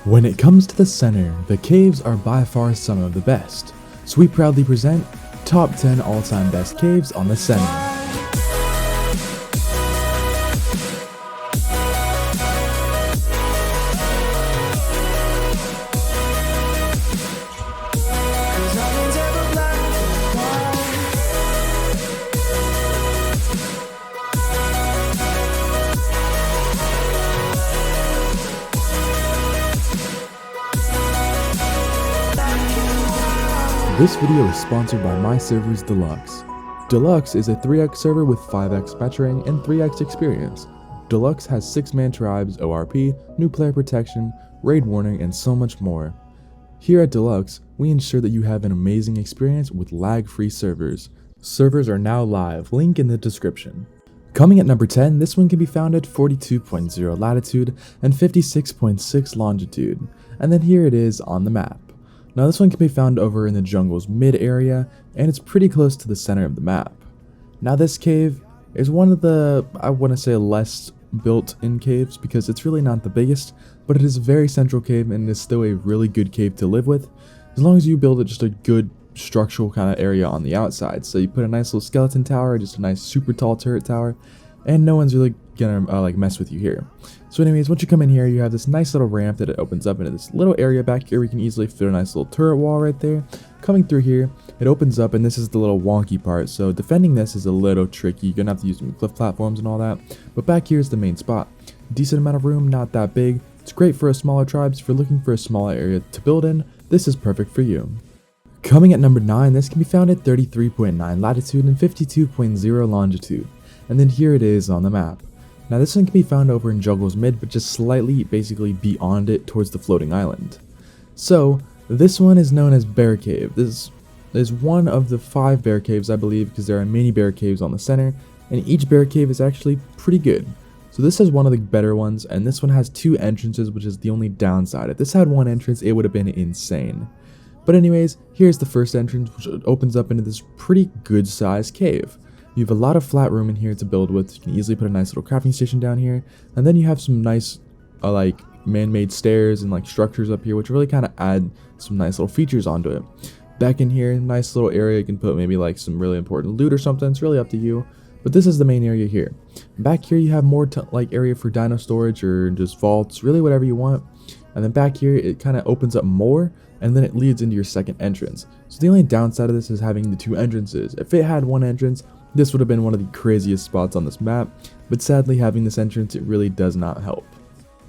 When it comes to the center, the caves are by far some of the best, so we proudly present Top 10 All-Time Best Caves on the Center. This video is sponsored by My Servers Deluxe. Deluxe is a 3x server with 5x matching and 3x experience. Deluxe has 6-man tribes, ORP, new player protection, raid warning, and so much more. Here at Deluxe, we ensure that you have an amazing experience with lag-free servers. Servers are now live, link in the description. Coming at number 10, this one can be found at 42.0 latitude and 56.6 longitude, and then here it is on the map. Now this one can be found over in the jungle's mid area, and it's pretty close to the center of the map. Now this cave is one of the, I want to say, less built in caves because it's really not the biggest, but it is a very central cave and it is still a really good cave to live with, as long as you build it just a good structural kind of area on the outside. So you put a nice little skeleton tower, just a nice super tall turret tower, and no one's really gonna mess with you here. So anyways, once you come in here, you have this nice little ramp that it opens up into this little area back here where you can easily fit a nice little turret wall right there. Coming through here, it opens up, and this is the little wonky part, so defending this is a little tricky. You're gonna have to use some cliff platforms and all that, but back here is the main spot. Decent amount of room, not that big. It's great for smaller tribes. If you're looking for a smaller area to build in, this is perfect for you. Coming at number 9, this can be found at 33.9 latitude and 52.0 longitude, and then here it is on the map. Now this one can be found over in Jungle's mid, but just slightly basically beyond it towards the floating island. So this one is known as Bear Cave. This is one of the 5 bear caves, I believe, because there are many bear caves on the center, and each bear cave is actually pretty good. So this is one of the better ones, and this one has 2 entrances, which is the only downside. If this had 1 entrance, it would have been insane. But anyways, here's the first entrance, which opens up into this pretty good sized cave. You have a lot of flat room in here to build with. You can easily put a nice little crafting station down here, and then you have some nice man-made stairs and structures up here, which really kind of add some nice little features onto it. Back in here, nice little area. You can put maybe some really important loot or something. It's really up to you, but this is the main area here. Back here you have more area for dino storage or just vaults, really whatever you want. And then back here it kind of opens up more, and then it leads into your second entrance. So the only downside of this is having the 2 entrances. If it had 1 entrance, this would have been one of the craziest spots on this map, but sadly having this entrance, it really does not help.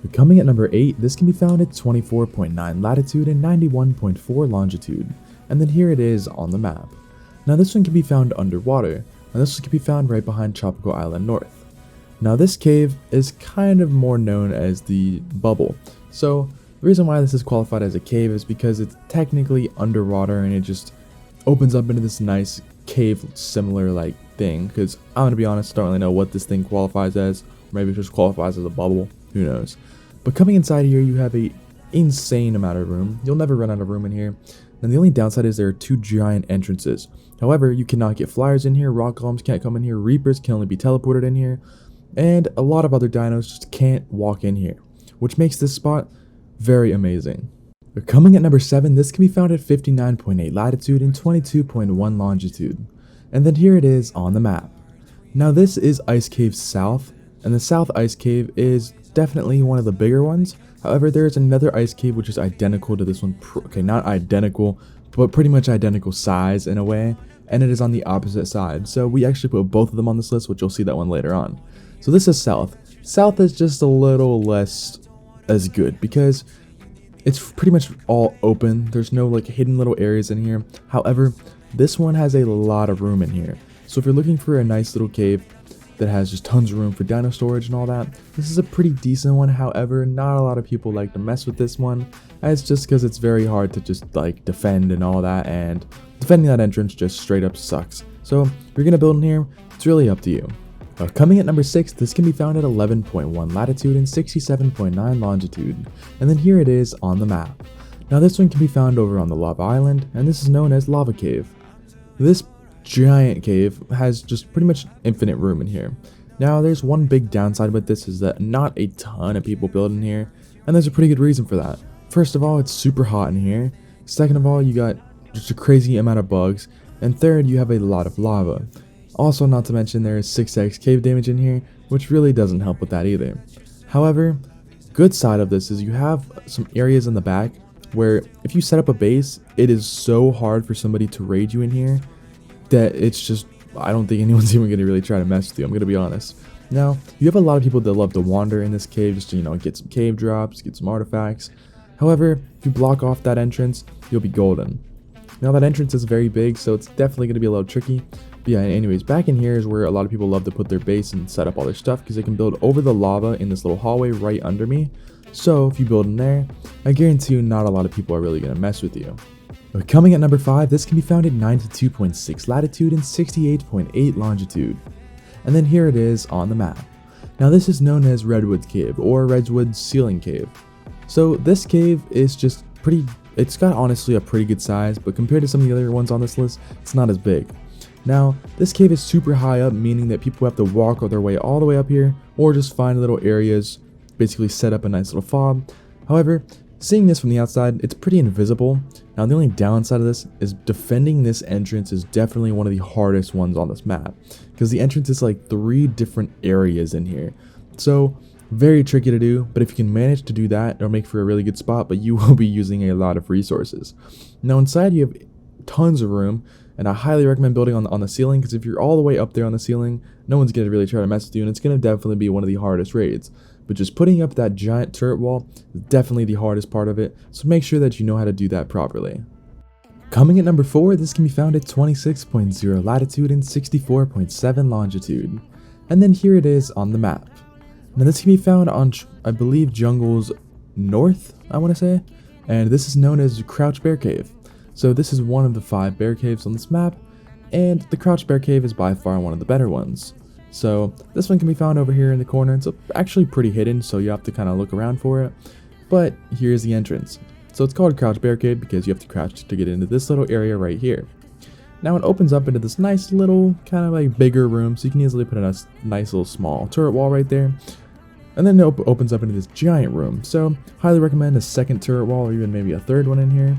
But coming at number 8, this can be found at 24.9 latitude and 91.4 longitude, and then here it is on the map. Now this one can be found underwater, and this one can be found right behind Tropical Island North. Now this cave is kind of more known as the Bubble, so the reason why this is qualified as a cave is because it's technically underwater and it just opens up into this nice cave similar thing, because I'm gonna be honest, I don't really know what this thing qualifies as. Maybe it just qualifies as a bubble, who knows. But coming inside here, you have a insane amount of room. You'll never run out of room in here, and the only downside is there are 2 giant entrances. However, you cannot get flyers in here, rock golems can't come in here, reapers can only be teleported in here, and a lot of other dinos just can't walk in here, which makes this spot very amazing. But coming at number 7, this can be found at 59.8 latitude and 22.1 longitude. And then here it is on the map. Now this is Ice Cave South, and the South Ice Cave is definitely one of the bigger ones. However, there is another ice cave which is identical to this one. Okay, not identical, but pretty much identical size in a way, and it is on the opposite side. So we actually put both of them on this list, which you'll see that one later on. So this is South. South is just a little less as good because it's pretty much all open. There's no hidden little areas in here. However, this one has a lot of room in here. So if you're looking for a nice little cave that has just tons of room for dino storage and all that, this is a pretty decent one. However, not a lot of people like to mess with this one, as just because it's very hard to just defend and all that, and defending that entrance just straight up sucks. So if you're gonna build in here, it's really up to you. Coming at number 6, this can be found at 11.1 latitude and 67.9 longitude, and then here it is on the map. Now this one can be found over on the Lava Island, and this is known as Lava Cave. This giant cave has just pretty much infinite room in here. Now there's one big downside with this, is that not a ton of people build in here, and there's a pretty good reason for that. First of all, it's super hot in here. Second of all, you got just a crazy amount of bugs. And third, you have a lot of lava. Also, not to mention there is 6x cave damage in here, which really doesn't help with that either. However, good side of this is you have some areas in the back where if you set up a base, it is so hard for somebody to raid you in here that it's just, I don't think anyone's even going to really try to mess with you, I'm going to be honest. Now, you have a lot of people that love to wander in this cave just to, get some cave drops, get some artifacts. However, if you block off that entrance, you'll be golden. Now that entrance is very big, so it's definitely going to be a little tricky. But yeah, anyways, back in here is where a lot of people love to put their base and set up all their stuff because they can build over the lava in this little hallway right under me. So if you build in there, I guarantee you not a lot of people are really going to mess with you. But coming at number 5, this can be found at 92.6 latitude and 68.8 longitude. And then here it is on the map. Now this is known as Redwood Cave or Redwood Ceiling Cave. So this cave is just it's got honestly a pretty good size, but compared to some of the other ones on this list, it's not as big. Now, this cave is super high up, meaning that people have to walk their way all the way up here, or just find little areas, basically set up a nice little fob. However, seeing this from the outside, it's pretty invisible. Now, the only downside of this is defending this entrance is definitely one of the hardest ones on this map, because the entrance is like 3 different areas in here. So, very tricky to do, but if you can manage to do that, it'll make for a really good spot, but you will be using a lot of resources. Now inside you have tons of room, and I highly recommend building on the ceiling, because if you're all the way up there on the ceiling, no one's going to really try to mess with you, and it's going to definitely be one of the hardest raids. But just putting up that giant turret wall is definitely the hardest part of it, so make sure that you know how to do that properly. Coming at number 4, this can be found at 26.0 latitude and 64.7 longitude. And then here it is on the map. Now this can be found on, I believe, Jungle's north, I want to say, and this is known as Crouch Bear Cave. So this is one of the 5 bear caves on this map, and the Crouch Bear Cave is by far one of the better ones. So this one can be found over here in the corner. It's actually pretty hidden, so you have to kind of look around for it, but here's the entrance. So it's called Crouch Bear Cave because you have to crouch to get into this little area right here. Now it opens up into this nice little kind of like bigger room, so you can easily put in a nice little small turret wall right there. And then it opens up into this giant room, so highly recommend a second turret wall or even maybe a third one in here,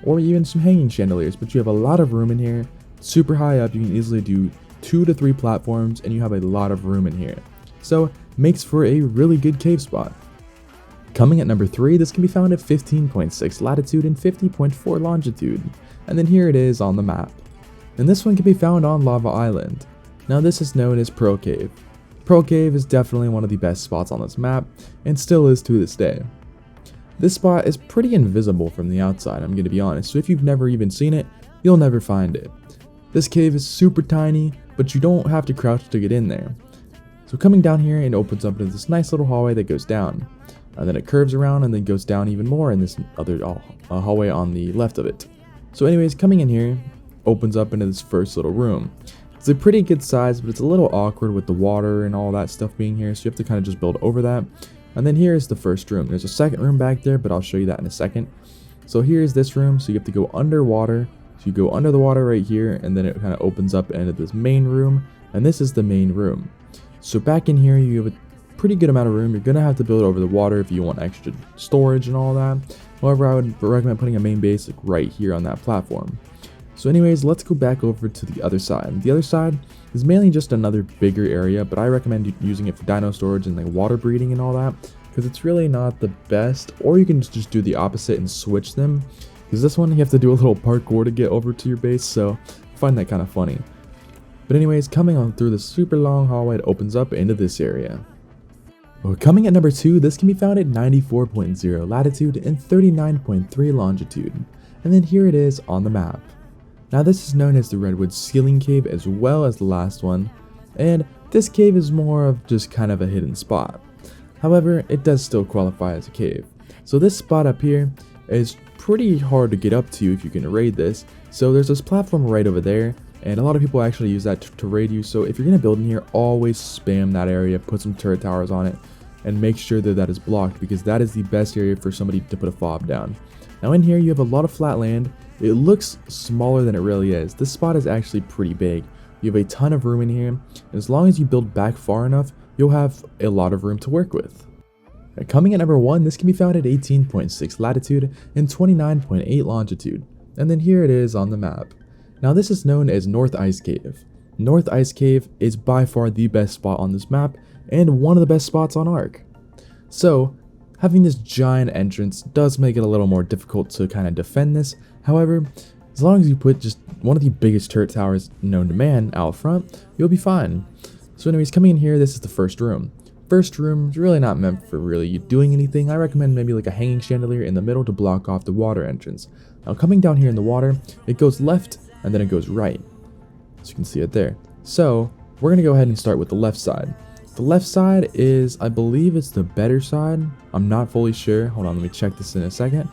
or even some hanging chandeliers, but you have a lot of room in here, super high up, you can easily do 2 to 3 platforms, and you have a lot of room in here. So makes for a really good cave spot. Coming at number 3, this can be found at 15.6 latitude and 50.4 longitude, and then here it is on the map. And this one can be found on Lava Island. Now this is known as Pearl Cave. Pearl Cave is definitely one of the best spots on this map, and still is to this day. This spot is pretty invisible from the outside, I'm going to be honest, so if you've never even seen it, you'll never find it. This cave is super tiny, but you don't have to crouch to get in there. So coming down here, it opens up into this nice little hallway that goes down. And then it curves around and then goes down even more in this other hallway on the left of it. So anyways, coming in here, opens up into this first little room. It's a pretty good size, but it's a little awkward with the water and all that stuff being here, so you have to kind of just build over that. And then here's the first room. There's a second room back there, but I'll show you that in a second. So here's this room, so you have to go underwater. So you go under the water right here, and then it kind of opens up into this main room, and this is the main room. So back in here, you have a pretty good amount of room. You're gonna have to build over the water if you want extra storage and all that. However, I would recommend putting a main base like right here on that platform. So anyways, let's go back over to the other side. The other side is mainly just another bigger area, but I recommend using it for dino storage and like water breeding and all that, because it's really not the best. Or you can just do the opposite and switch them, because this one you have to do a little parkour to get over to your base, so I find that kind of funny. But anyways, coming on through this super long hallway, it opens up into this area. Well, coming at number 2, this can be found at 94.0 latitude and 39.3 longitude, and then here it is on the map. Now this is known as the Redwood Ceiling Cave as well as the last one, and this cave is more of just kind of a hidden spot. However, it does still qualify as a cave. So this spot up here is pretty hard to get up to if you can raid this, so there's this platform right over there, and a lot of people actually use that to raid you, so if you're going to build in here, always spam that area, put some turret towers on it, and make sure that that is blocked, because that is the best area for somebody to put a fob down. Now in here you have a lot of flat land. It looks smaller than it really is. This spot is actually pretty big. You have a ton of room in here, and as long as you build back far enough, you'll have a lot of room to work with. Coming at number 1, this can be found at 18.6 latitude and 29.8 longitude. And then here it is on the map. Now this is known as North Ice Cave. North Ice Cave is by far the best spot on this map and one of the best spots on ARK. So having this giant entrance does make it a little more difficult to kind of defend this. However, as long as you put just one of the biggest turret towers known to man out front, you'll be fine. So anyways, coming in here, this is the first room. First room is really not meant for really you doing anything. I recommend maybe like a hanging chandelier in the middle to block off the water entrance. Now coming down here in the water, it goes left and then it goes right. So you can see it there. So we're going to go ahead and start with the left side. The left side is, I believe it's the better side. I'm not fully sure. Hold on, let me check this in a second.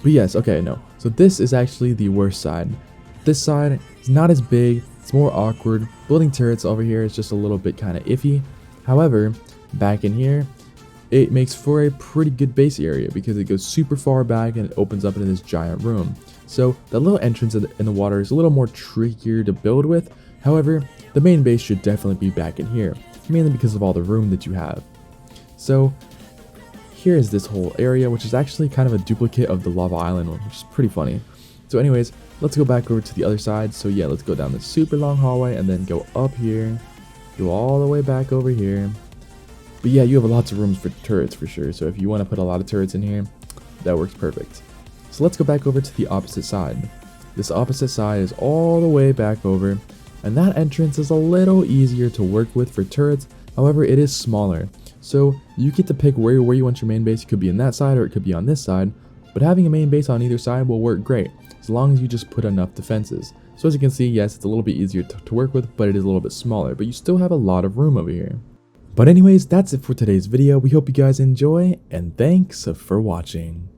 But yes, okay, no. So this is actually the worst side. This side is not as big. It's more awkward. Building turrets over here is just a little bit kind of iffy. However, back in here, it makes for a pretty good base area because it goes super far back and it opens up into this giant room. So the little entrance in the water is a little more trickier to build with. However, the main base should definitely be back in here, mainly because of all the room that you have. So here is this whole area, which is actually kind of a duplicate of the lava island one, which is pretty funny. So anyways, let's go back over to the other side. So yeah, let's go down this super long hallway and then go up here. Go all the way back over here. But yeah, you have lots of rooms for turrets for sure. So if you want to put a lot of turrets in here, that works perfect. So let's go back over to the opposite side. This opposite side is all the way back over. And that entrance is a little easier to work with for turrets. However, it is smaller. So you get to pick where you want your main base. It could be on that side or it could be on this side. But having a main base on either side will work great, as long as you just put enough defenses. So as you can see, yes, it's a little bit easier to work with, but it is a little bit smaller, but you still have a lot of room over here. But anyways, that's it for today's video. We hope you guys enjoy, and thanks for watching.